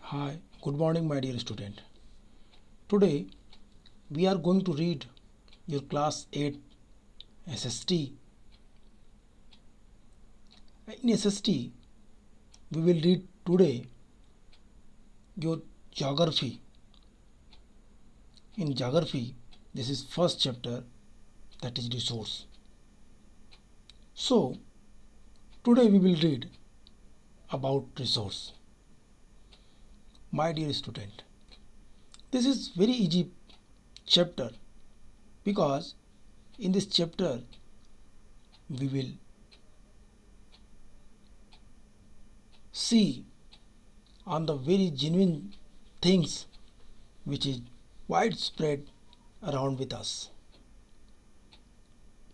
Hi, good morning, my dear student. Today we are going to read your class 8 SST. In SST, we will read today your geography. In geography, this is first chapter, that is resource. So, today we will read about resource. My dear student, this is very easy chapter because in this chapter we will see on the very genuine things which is widespread around with us.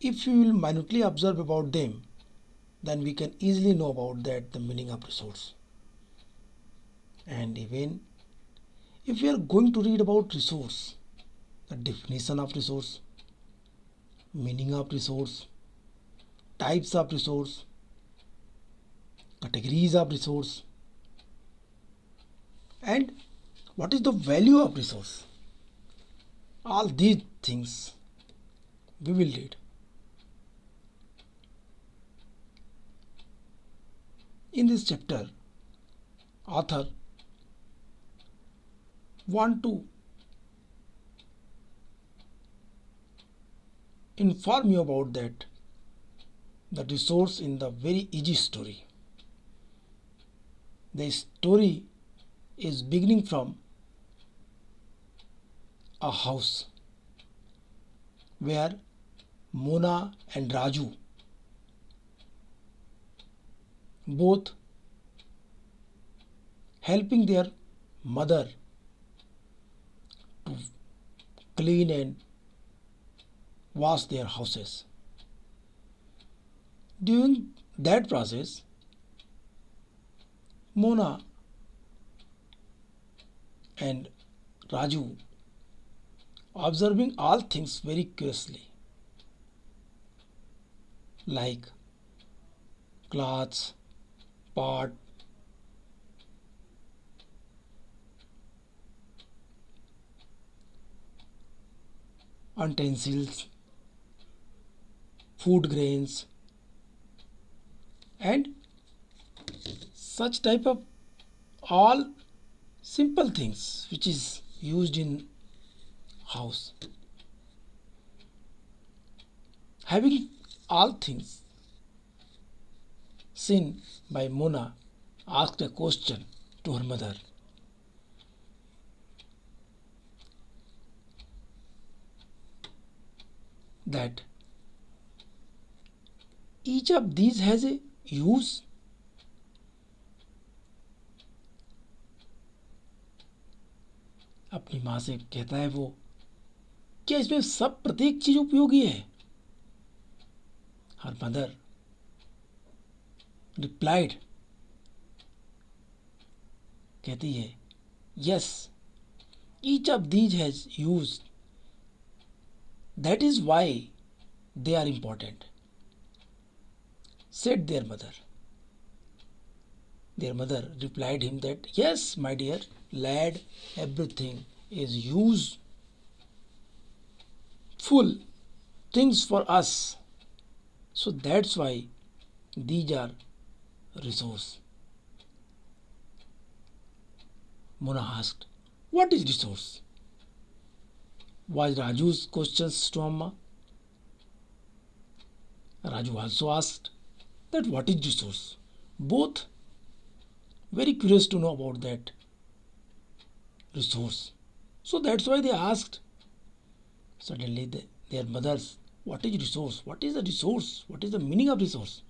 If we will minutely observe about them, then we can easily know about that the meaning of resource. And even if we are going to read about resource, the definition of resource, meaning of resource, types of resource, categories of resource, and what is the value of resource, all these things we will read. In this chapter, author want to inform you about that the resource in the very easy story. The story is beginning from a house where Mona and Raju both helping their mother to clean and wash their houses. During that process, Mona and Raju observing all things very curiously, like clothes, pot, utensils, food grains, and such type of all simple things which is used in house. Having all things seen by Mona asked a question to her mother. That each of these has a use. अपनी माँ से कहता है वो, क्या इसमें सब प्रत्येक चीज उपयोगी है? Her mother replied, कहती है, yes, each of these has use. That is why they are important, said their mother. Their mother replied him that, yes, my dear lad, everything is useful things for us. So that's why these are resource. Mona asked, what is resource? Was Raju's questions to Amma. Raju also asked that what is resource? Both very curious to know about that resource. So that's why they asked. Suddenly their mothers, what is resource? What is the resource? What is the meaning of resource?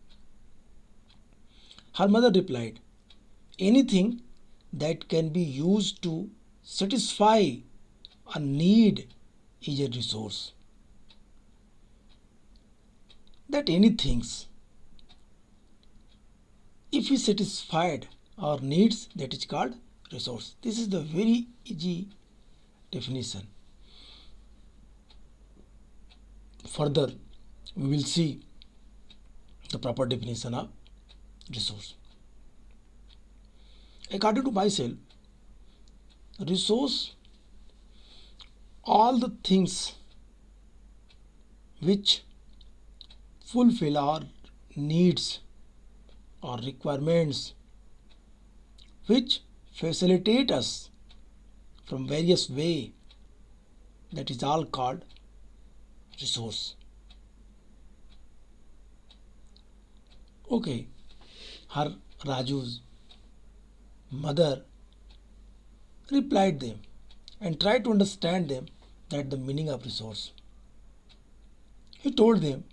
Her mother replied, anything that can be used to satisfy a need is a resource. That anything, if we satisfied our needs, that is called resource. This is the very easy definition. Further, we will see the proper definition of resource. According to myself, Resource all the things which fulfill our needs or requirements, which facilitate us from various way, that is all called resource. Okay, her Raju's mother replied them and tried to understand them that the meaning of resource. He told them,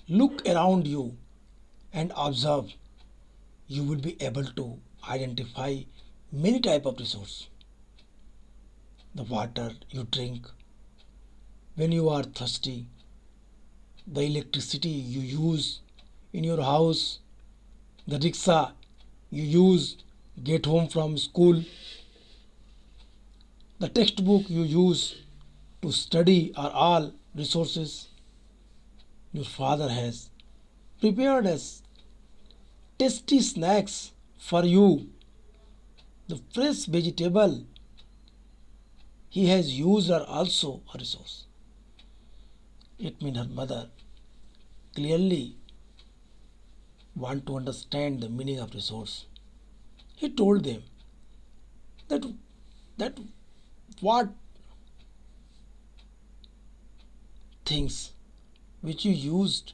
look around you and observe. You will be able to identify many type of resource. The water you drink when you are thirsty, the electricity you use in your house, the rickshaw you use get home from school, the textbook you use to study are all resources. Your father has prepared as tasty snacks for you. The fresh vegetable he has used are also a resource. It means her mother clearly want to understand the meaning of resource. He told them that that what things which you used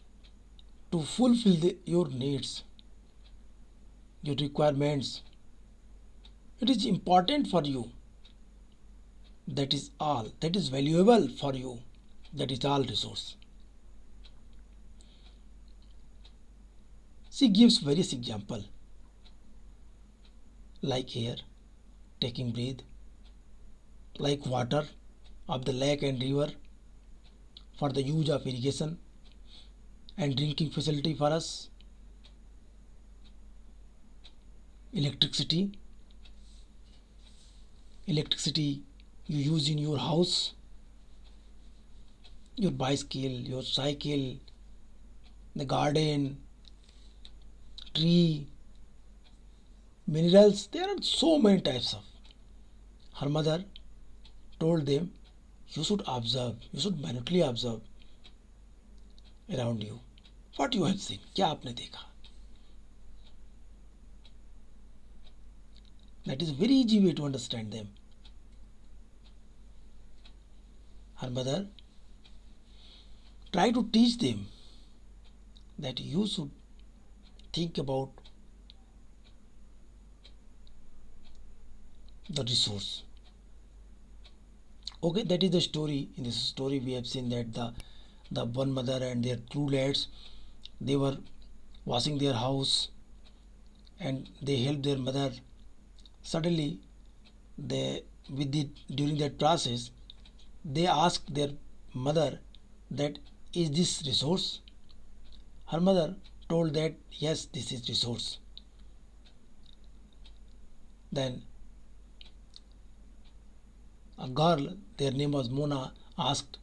to fulfill your needs, your requirements, it is important for you. That is all. That is valuable for you. That is all resource. She gives various example like air, taking breath, like water of the lake and river for the use of irrigation and drinking facility for us, electricity you use in your house, your bicycle, your cycle, the garden, tree, minerals. There are so many types of. Her mother told them, you should observe, you should minutely observe around you. What you have seen, क्या आपने देखा. That is a very easy way to understand them. Her mother tried to teach them that you should think about the resource. Okay, that is the story. In this story we have seen that the one mother and their two lads, they were washing their house and they helped their mother. Suddenly they during that process they asked their mother that is this resource. Her mother told that yes, this is resource. Then a girl, their name was Mona, asked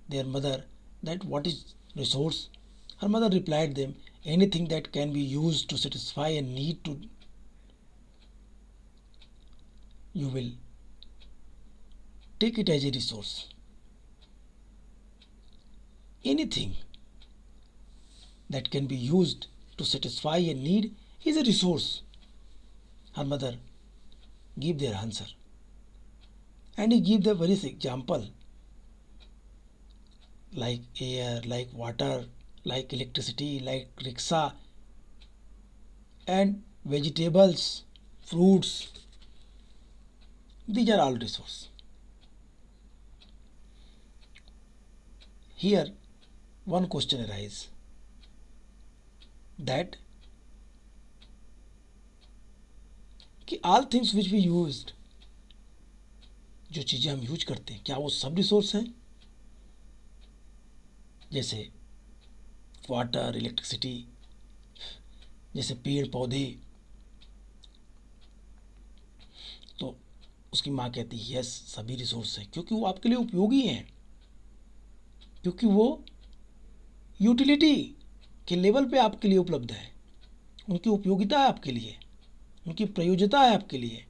their mother that what is resource. Her mother replied them, anything that can be used to satisfy a need to you will take it as a resource. Anything that can be used to satisfy a need is a resource. Her mother gave their answer. And he gave the various example like air, like water, like electricity, like rickshaw, and vegetables, fruits. These are all resources. Here, one question arises that all things which we used, जो चीज़ें हम use करते हैं, क्या वो सब resource हैं? जैसे वाटर, इलेक्ट्रिसिटी, जैसे पेड़ पौधे. तो उसकी माँ कहती है यस, सभी रिसोर्स हैं, क्योंकि वो आपके लिए उपयोगी हैं, क्योंकि वो यूटिलिटी के लेवल पे आपके लिए उपलब्ध है. उनकी उपयोगिता है आपके लिए, उनकी प्रयोज्यता है आपके लिए,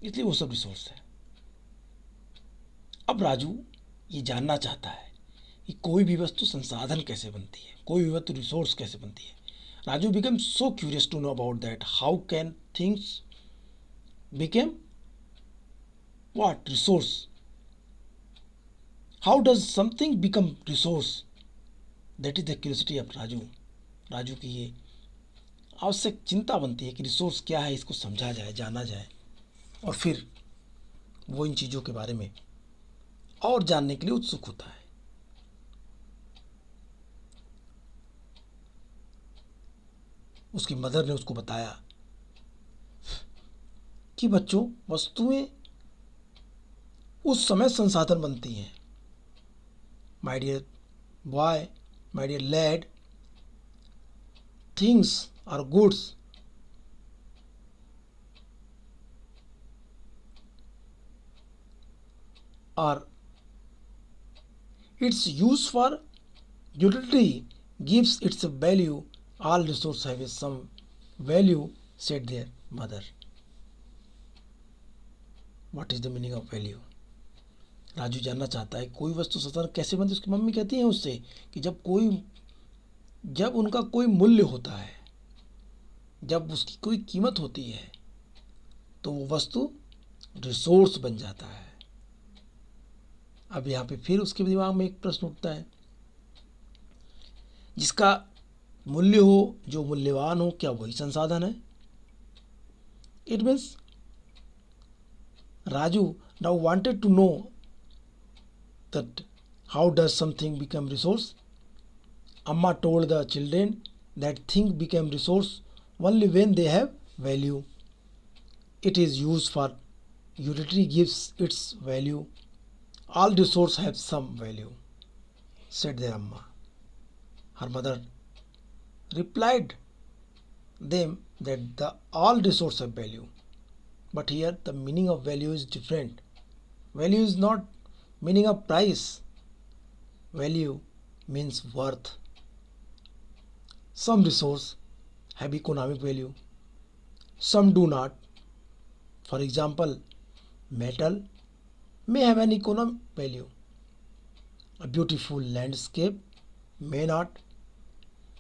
इसलिए वो सब रिसोर्स है. अब राजू ये जानना चाहता है कि कोई भी वस्तु संसाधन कैसे बनती है, कोई भी वस्तु रिसोर्स कैसे बनती है। Raju become so curious to know about that how can things became what resource, how does something become resource, that is the curiosity of Raju की ये आवश्यक चिंता बनती है कि रिसोर्स क्या है, इसको समझा जाए, जाना जाए, और फिर वो इन चीज़ों के बारे में और जानने के लिए उत्सुक होता है। उसकी मदर ने उसको बताया कि बच्चों, वस्तुएं उस समय संसाधन बनती हैं। My dear boy, my dear lad, things are goods or its use for utility gives its value. All resources have some value, said their mother. What is the meaning of value? Raju जानना चाहता है कोई वस्तु संसाधन कैसे बनती है। उसकी मम्मी कहती है उससे कि जब उनका कोई मूल्य होता है, जब उसकी कोई कीमत होती है, तो वो वस्तु रिसोर्स बन जाता है। अब यहाँ पे फिर उसके दिमाग में एक प्रश्न उठता है, जिसका मूल्य हो, जो मूल्यवान हो, क्या वही संसाधन है? It means Raju now wanted to know that how does something become resource. Amma told the children that things become resource only when they have value. It is used for utility gives its value. All resources have some value, said their Amma. Her mother replied them that all resources have value. But here the meaning of value is different. Value is not meaning of price. Value means worth. Some resources have economic value, some do not. For example, metal may have an economic value. A beautiful landscape may not.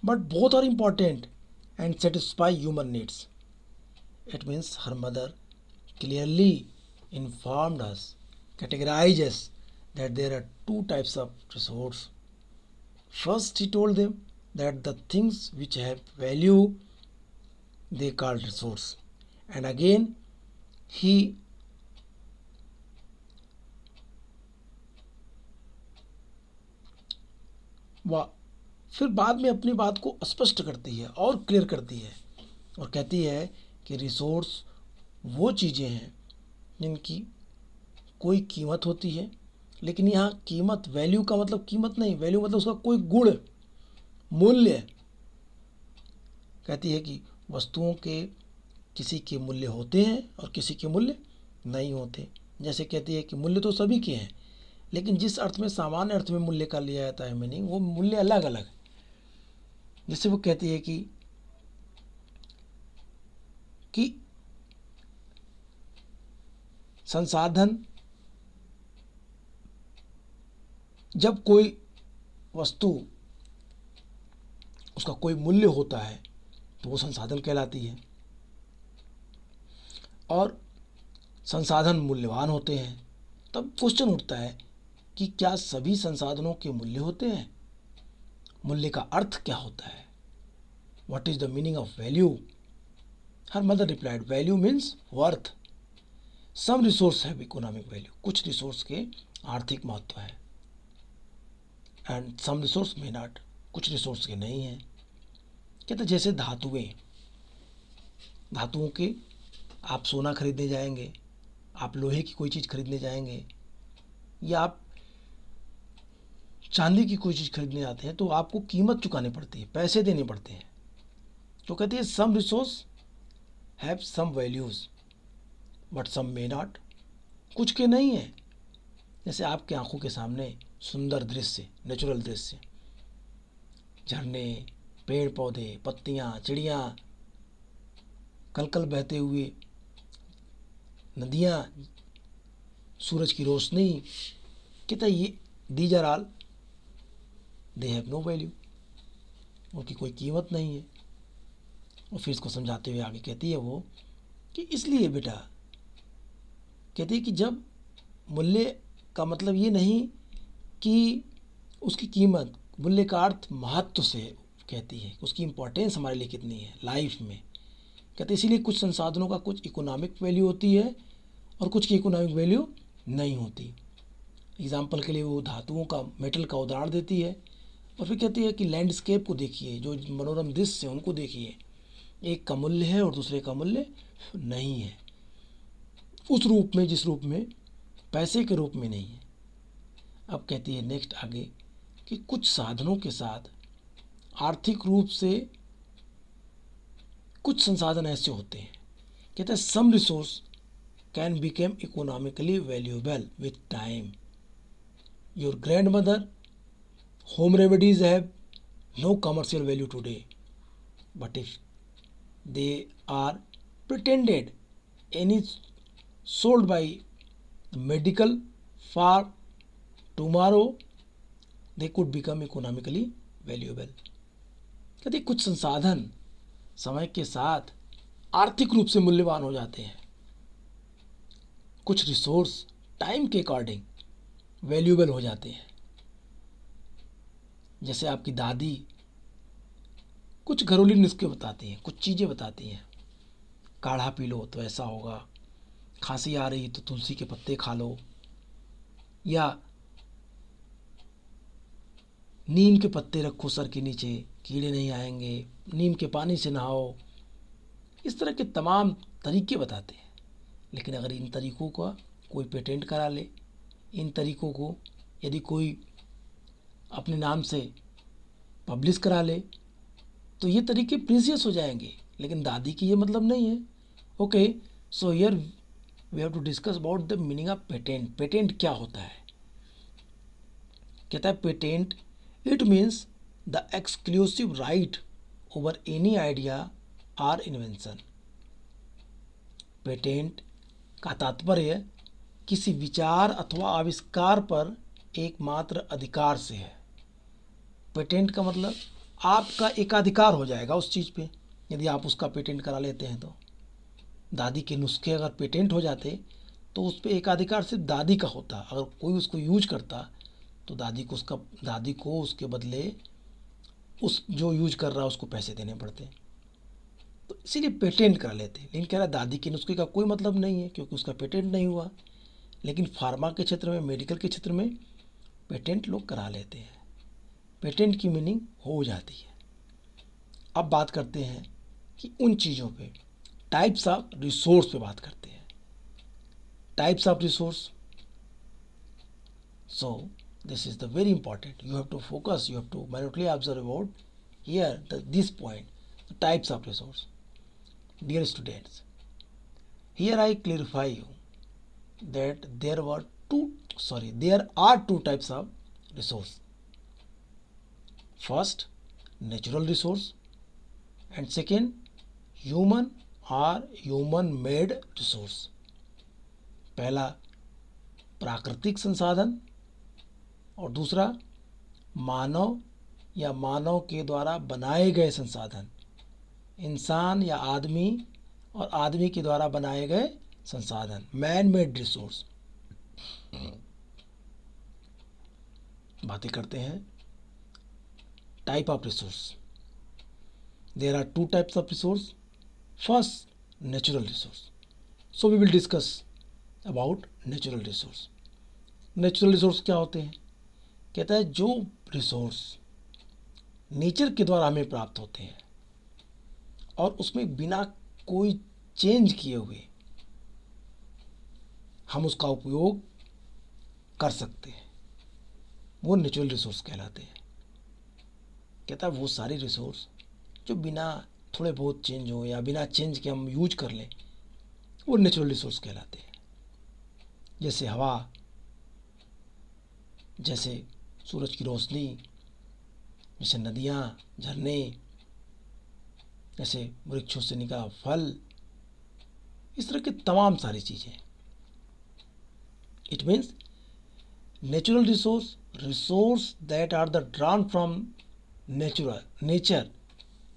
But both are important and satisfy human needs. It means her mother clearly informed us, categorized us that there are two types of resource. First, he told them that the things which have value they called resource, and again he फिर बाद में अपनी बात को स्पष्ट करती है और क्लियर करती है और कहती है कि रिसोर्स वो चीज़ें हैं जिनकी कोई कीमत होती है, लेकिन यहाँ कीमत, वैल्यू का मतलब कीमत नहीं, वैल्यू मतलब उसका कोई गुण, मूल्य। कहती है कि वस्तुओं के किसी के मूल्य होते हैं और किसी के मूल्य नहीं होते। जैसे कहती है कि मूल्य तो सभी के हैं, लेकिन जिस अर्थ में सामान्य अर्थ में मूल्य का लिया जाता है मीनिंग, वो मूल्य अलग अलग। जैसे वो कहती है कि संसाधन, जब कोई वस्तु उसका कोई मूल्य होता है तो वो संसाधन कहलाती है, और संसाधन मूल्यवान होते हैं। तब क्वेश्चन उठता है कि क्या सभी संसाधनों के मूल्य होते हैं? मूल्य का अर्थ क्या होता है? What is the meaning of value? Her mother replied, value means worth. Some resource have economic value, कुछ रिसोर्स के आर्थिक महत्व है, and some resource may not, कुछ रिसोर्स के नहीं हैं। कहते जैसे धातुओं के, आप सोना खरीदने जाएंगे, आप लोहे की कोई चीज़ खरीदने जाएंगे, या आप चांदी की कोई चीज़ खरीदने आते हैं, तो आपको कीमत चुकानी पड़ती है, पैसे देने पड़ते हैं। तो कहते हैं some resource have some values but some may not, कुछ के नहीं है। जैसे आपके आंखों के सामने सुंदर दृश्य, नेचुरल दृश्य, झरने, पेड़ पौधे, पत्तियाँ, चिड़ियाँ, कलकल बहते हुए नदियाँ, सूरज की रोशनी, कहता है ये these are all they have no value, उनकी कोई कीमत नहीं है। और फिर इसको समझाते हुए आगे कहती है वो कि इसलिए बेटा, कहती है कि जब मूल्य का मतलब ये नहीं कि उसकी कीमत, मूल्य का अर्थ महत्व से कहती है, उसकी इम्पोर्टेंस हमारे लिए कितनी है लाइफ में। कहते इसीलिए कुछ संसाधनों का कुछ इकोनॉमिक वैल्यू होती है और कुछ की इकोनॉमिक वैल्यू नहीं होती। एग्जाम्पल के लिए वो धातुओं का, मेटल का उदाहरण देती है और फिर कहती है कि लैंडस्केप को देखिए, जो मनोरम दृश्य है उनको देखिए, एक का मूल्य है और दूसरे का मूल्य नहीं है, उस रूप में जिस रूप में पैसे के रूप में नहीं है। अब कहती है नेक्स्ट आगे कि कुछ साधनों के साथ आर्थिक रूप से कुछ संसाधन ऐसे होते हैं, कहते हैं some resource can become economically valuable with time. Your grandmother home remedies have no commercial value today, but if they are pretended any sold by the medical for tomorrow they could become economically valuable। कहते कुछ संसाधन समय के साथ आर्थिक रूप से मूल्यवान हो जाते हैं, कुछ रिसोर्स टाइम के अकॉर्डिंग वैल्यूएबल हो जाते हैं। जैसे आपकी दादी कुछ घरेलू नुस्खे बताती हैं, कुछ चीज़ें बताती हैं, काढ़ा पी लो तो ऐसा होगा, खांसी आ रही तो तुलसी के पत्ते खा लो, या नीम के पत्ते रखो सर के नीचे कीड़े नहीं आएंगे, नीम के पानी से नहाओ, इस तरह के तमाम तरीके बताते हैं। लेकिन अगर इन तरीक़ों का कोई पेटेंट करा ले, इन तरीक़ों को यदि कोई अपने नाम से पब्लिश करा ले तो ये तरीके प्रीसियस हो जाएंगे, लेकिन दादी की ये मतलब नहीं है। Okay, so here we have to discuss about the meaning of patent. Patent क्या होता है? कहता है patent it means the exclusive right over any idea or invention. Patent का तात्पर्य किसी विचार अथवा आविष्कार पर एकमात्र अधिकार से है। पेटेंट का मतलब आपका एकाधिकार हो जाएगा उस चीज़ पे यदि आप उसका पेटेंट करा लेते हैं तो। दादी के नुस्खे अगर पेटेंट हो जाते तो उस पर एकाधिकार सिर्फ दादी का होता, अगर कोई उसको यूज करता तो दादी को उसके बदले उस जो यूज कर रहा है उसको पैसे देने पड़ते, तो इसीलिए पेटेंट करा लेते। लेकिन कह रहा है दादी के नुस्खे का कोई मतलब नहीं है क्योंकि उसका पेटेंट नहीं हुआ। लेकिन फार्मा के क्षेत्र में, मेडिकल के क्षेत्र में पेटेंट लोग करा लेते हैं, पेटेंट की मीनिंग हो जाती है। अब बात करते हैं कि उन चीज़ों पे, टाइप्स ऑफ रिसोर्स पे बात करते हैं। Types of resource, so this is the very important, you have to focus, you have to minutely observe about here this point, types of resource. Dear students, here I clarify you that there are two types of resource. First, natural resource, and second, human or human made resource। पहला प्राकृतिक संसाधन और दूसरा मानव या मानव के द्वारा बनाए गए संसाधन, इंसान या आदमी और आदमी के द्वारा बनाए गए संसाधन, मैन मेड रिसोर्स। बातें करते हैं type of resource. There are two types of resource. First, natural resource. So we will discuss about natural resource. Natural resource क्या होते हैं? कहता है जो रिसोर्स नेचर के द्वारा हमें प्राप्त होते हैं और उसमें बिना कोई चेंज किए हुए हम उसका उपयोग कर सकते हैं, वो नेचुरल रिसोर्स कहलाते हैं। कहता है वो सारे रिसोर्स जो बिना थोड़े बहुत चेंज हो या बिना चेंज के हम यूज कर लें, वो नेचुरल रिसोर्स कहलाते हैं। जैसे हवा, जैसे सूरज की रोशनी, जैसे नदियाँ, झरने, जैसे वृक्षों से निकला फल, इस तरह की तमाम सारी चीज़ें। It means Natural resource that are the drawn from nature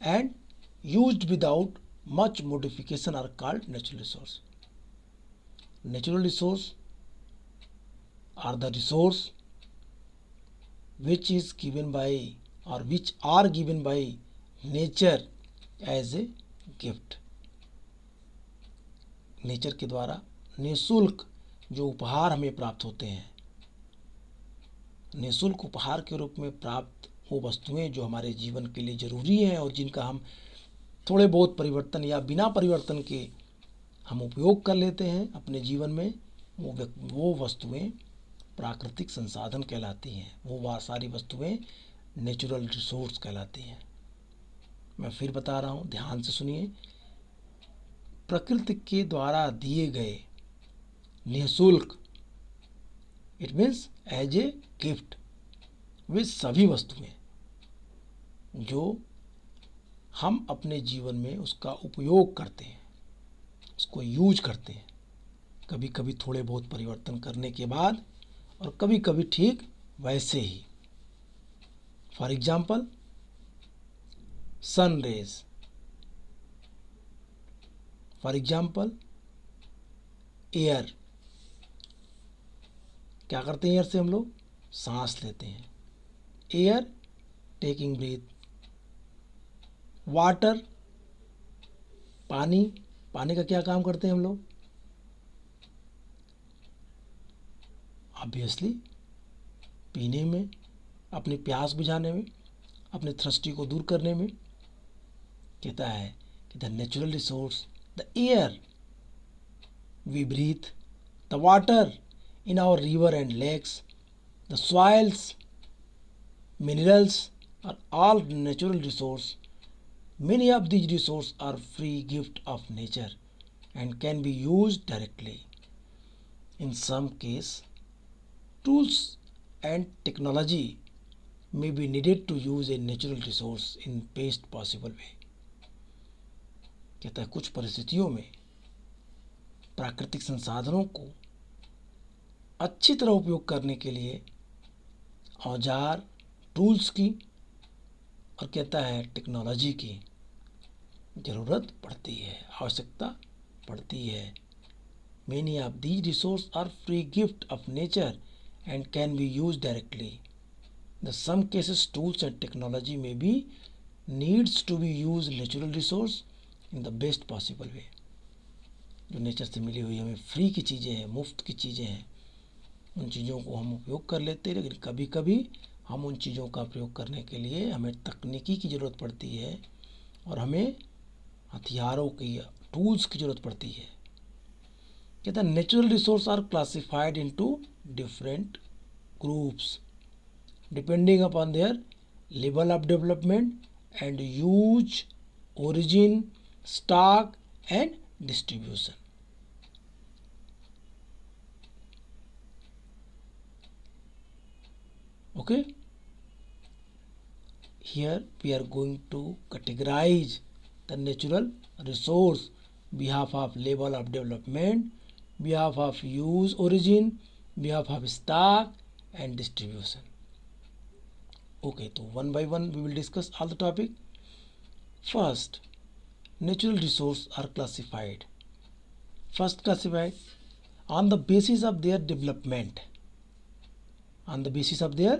and used without much modification are called natural resource. Natural resource are the resource which is given by or which are given by nature as a gift. Nature के द्वारा निःशुल्क जो उपहार हमें प्राप्त होते हैं, निःशुल्क उपहार के रूप में प्राप्त वो वस्तुएं जो हमारे जीवन के लिए जरूरी हैं और जिनका हम थोड़े बहुत परिवर्तन या बिना परिवर्तन के हम उपयोग कर लेते हैं अपने जीवन में, वो वस्तुएं प्राकृतिक संसाधन कहलाती हैं। वो सारी वस्तुएं नेचुरल रिसोर्स कहलाती हैं। मैं फिर बता रहा हूँ, ध्यान से सुनिए। प्रकृति के द्वारा दिए गए निःशुल्क, it means as a gift, वे सभी वस्तुएं जो हम अपने जीवन में उसका उपयोग करते हैं, उसको यूज करते हैं, कभी कभी थोड़े बहुत परिवर्तन करने के बाद और कभी कभी ठीक वैसे ही। For example, sun rays, for example air. क्या करते हैं एयर से हम लोग? सांस लेते हैं। Air, taking breathe. वाटर, पानी, पानी का क्या काम करते हैं हम लोग? ऑब्वियसली पीने में, अपनी प्यास बुझाने में, अपने थ्रस्टी को दूर करने में। कहता है कि the natural resource, the air we breathe, the water in our river and lakes, the soils, minerals are all natural resources. Many of these resources are free gift of nature and can be used directly. In some case, tools and technology may be needed to use a natural resource in best possible way. कहता है कुछ परिस्थितियों में प्राकृतिक संसाधनों को अच्छी तरह उपयोग करने के लिए औजार, टूल्स की और कहता है टेक्नोलॉजी की ज़रूरत पड़ती है, आवश्यकता पड़ती है। Many of these resources are free gift of nature and can be used directly. In some cases, tools and technology may be needs to be used natural resource in the best possible way. जो nature से मिली हुई हमें free की चीज़ें हैं, मुफ्त की चीज़ें हैं, उन चीज़ों को हम उपयोग कर लेते हैं। लेकिन कभी कभी हम उन चीज़ों का प्रयोग करने के लिए हमें तकनीकी की ज़रूरत पड़ती है और हमें हथियारों की, टूल्स की ज़रूरत पड़ती है। कहता है natural resource are classified into different groups depending upon their level of development and use, origin, stock and distribution. Okay, here we are going to categorize the natural resource behalf of level of development, behalf of use origin, behalf of stock and distribution. Okay, so one by one we will discuss all the topic. First, natural resources are classified. First classified on the basis of their development. On the basis of their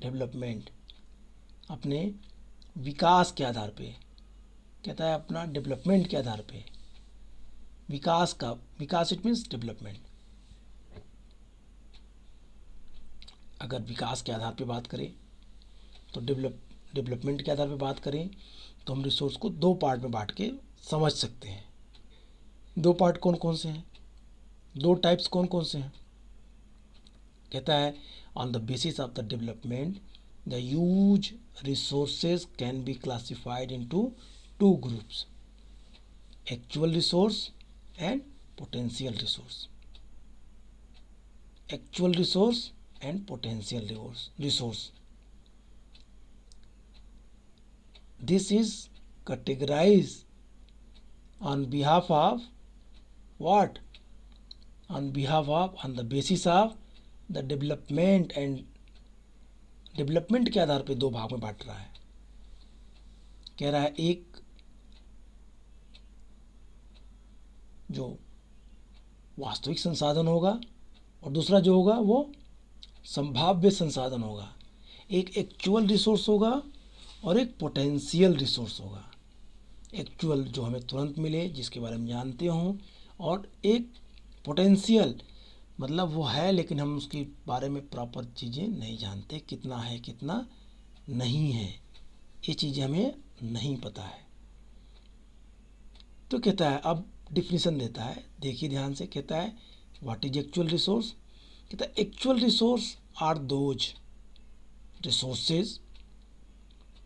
development, अपने विकास के आधार पे। कहता है अपना development के आधार पे, विकास का, विकास it means development. अगर विकास के आधार पे बात करें तो डेवलपमेंट के आधार पे बात करें तो हम रिसोर्स को दो पार्ट में बांट के समझ सकते हैं। दो पार्ट कौन कौन से हैं, दो टाइप्स कौन कौन से हैं? कहता है on the basis of the development, the huge resources can be classified into two groups: actual resource and potential resource. Actual resource and potential resource. This is categorized on behalf of what? On the basis of the development के आधार पे दो भाग में बांट रहा है। कह रहा है एक जो वास्तविक संसाधन होगा और दूसरा जो होगा वो संभाव्य संसाधन होगा। एक एक्चुअल रिसोर्स होगा और एक पोटेंशियल रिसोर्स होगा। एक्चुअल जो हमें तुरंत मिले, जिसके बारे में जानते हों, और एक पोटेंशियल मतलब वो है लेकिन हम उसके बारे में प्रॉपर चीज़ें नहीं जानते, कितना है कितना नहीं है, ये चीज़ें हमें नहीं पता है। तो कहता है, अब डिफिनीशन देता है, देखिए ध्यान से। कहता है व्हाट इज एक्चुअल रिसोर्स। कहता है actual resource are those resources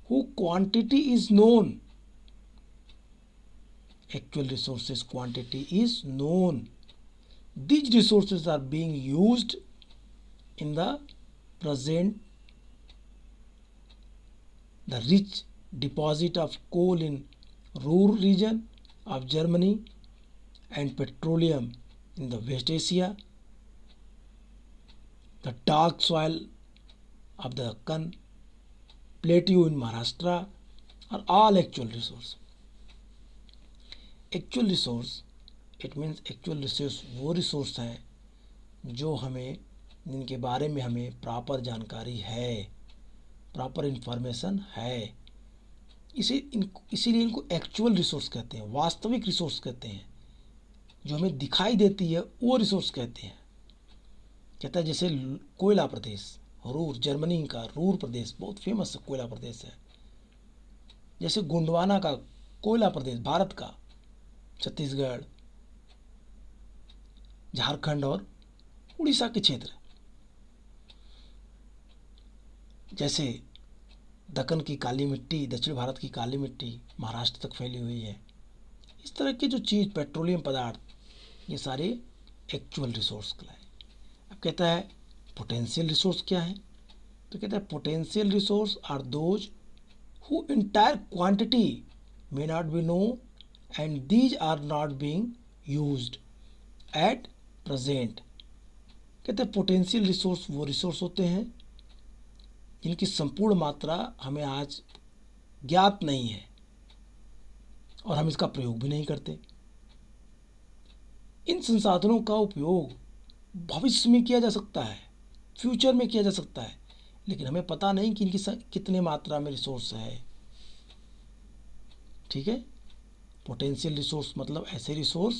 who quantity is known. Actual resources quantity is known. These resources are being used in the present. The rich deposit of coal in Ruhr region of Germany and petroleum in the West Asia. The dark soil of the Deccan Plateau in Maharashtra are all actual resources. Actual resource it means actual resource वो resource हैं जो हमें, जिनके बारे में हमें proper जानकारी है, प्रॉपर इंफॉर्मेशन है। इसीलिए इनको एक्चुअल रिसोर्स कहते हैं, वास्तविक रिसोर्स कहते हैं। जो हमें दिखाई देती है वो रिसोर्स कहते हैं। कहता है जैसे कोयला प्रदेश, रूर, जर्मनी का रूर प्रदेश बहुत फेमस कोयला प्रदेश है। जैसे गोंडवाना का कोयला प्रदेश भारत का, छत्तीसगढ़, झारखंड और उड़ीसा के क्षेत्र। जैसे दक्कन की काली मिट्टी, दक्षिण भारत की काली मिट्टी महाराष्ट्र तक फैली हुई है। इस तरह की जो चीज़, पेट्रोलियम पदार्थ, ये सारे एक्चुअल रिसोर्स कहलाए। अब कहता है पोटेंशियल रिसोर्स क्या है। तो कहता है potential resource are those who entire quantity may not be know and these are not being used at present. कहते हैं पोटेंशियल रिसोर्स वो रिसोर्स होते हैं जिनकी संपूर्ण मात्रा हमें आज ज्ञात नहीं है और हम इसका प्रयोग भी नहीं करते। इन संसाधनों का उपयोग भविष्य में किया जा सकता है, फ्यूचर में किया जा सकता है, लेकिन हमें पता नहीं कि इनकी कितने मात्रा में रिसोर्स है। ठीक है, पोटेंशियल रिसोर्स मतलब ऐसे रिसोर्स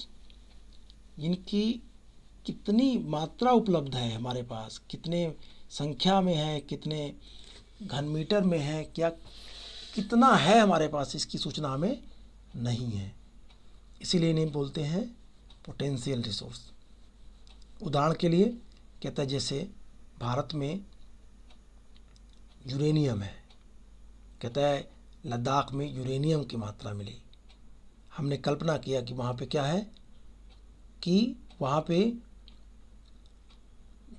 जिनकी कितनी मात्रा उपलब्ध है हमारे पास, कितने संख्या में है, कितने घन मीटर में है, क्या कितना है हमारे पास, इसकी सूचना हमें नहीं है। इसीलिए इन्हें बोलते हैं पोटेंशियल रिसोर्स। उदाहरण के लिए कहता है जैसे भारत में यूरेनियम है। कहता है लद्दाख में यूरेनियम की मात्रा मिली। हमने कल्पना किया कि वहाँ पे क्या है, कि वहाँ पे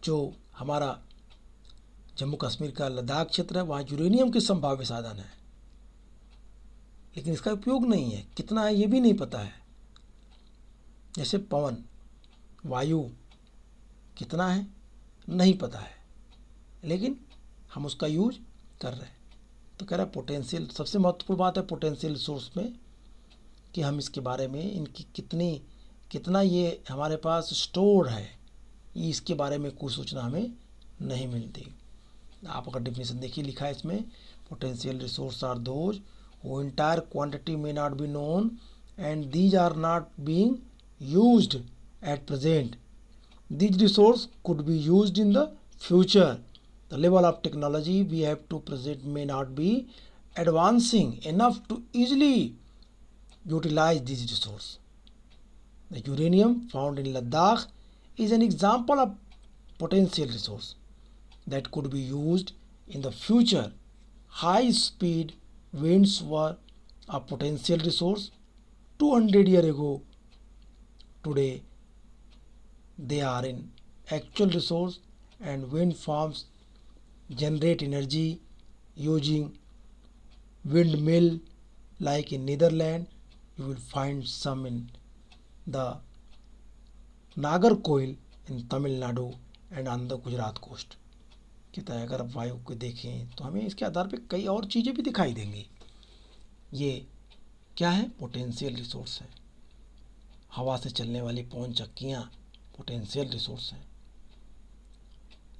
जो हमारा जम्मू कश्मीर का लद्दाख क्षेत्र है, वहाँ यूरेनियम के संभाव्य साधन है, लेकिन इसका उपयोग नहीं है। कितना है ये भी नहीं पता है। जैसे पवन, वायु कितना है नहीं पता है, लेकिन हम उसका यूज कर रहे हैं। तो कह रहा है पोटेंशियल, सबसे महत्वपूर्ण बात है पोटेंशियल रिसोर्स में कि हम इसके बारे में, इनकी कितना ये हमारे पास स्टोर है, ये इसके बारे में कोई सूचना हमें नहीं मिलती। आप अगर डिफिनेशन देखिए, लिखा है इसमें potential resource are those who entire quantity may not be known and these are not being used at present. These resource could be used in the future. The level of technology we have to present may not be advancing enough to easily utilize these resources. The uranium found in Ladakh is an example of potential resource that could be used in the future. High speed winds were a potential resource 200 years ago. Today they are in actual resource, and wind farms generate energy using windmill like in Netherlands. You will find some in the Nagarcoil in Tamil Nadu and Andhra Gujarat coast. कहता है अगर वायु को देखें तो हमें इसके आधार पे कई और चीज़ें भी दिखाई देंगी। ये क्या है? पोटेंशियल रिसोर्स है। हवा से चलने वाली पवन चक्कियाँ पोटेंशियल रिसोर्स हैं।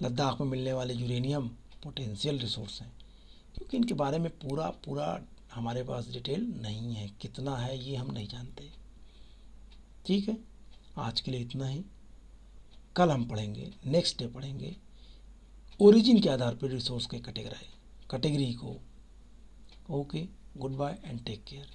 लद्दाख में मिलने वाले यूरेनियम पोटेंशियल रिसोर्स हैं। क्योंकि इनके बारे में पूरा पूरा हमारे पास डिटेल नहीं है, कितना है ये हम नहीं जानते। ठीक है, आज के लिए इतना ही। कल हम पढ़ेंगे, नेक्स्ट डे पढ़ेंगे ओरिजिन के आधार पर रिसोर्स के कैटेगरी को। Okay, good bye and take care.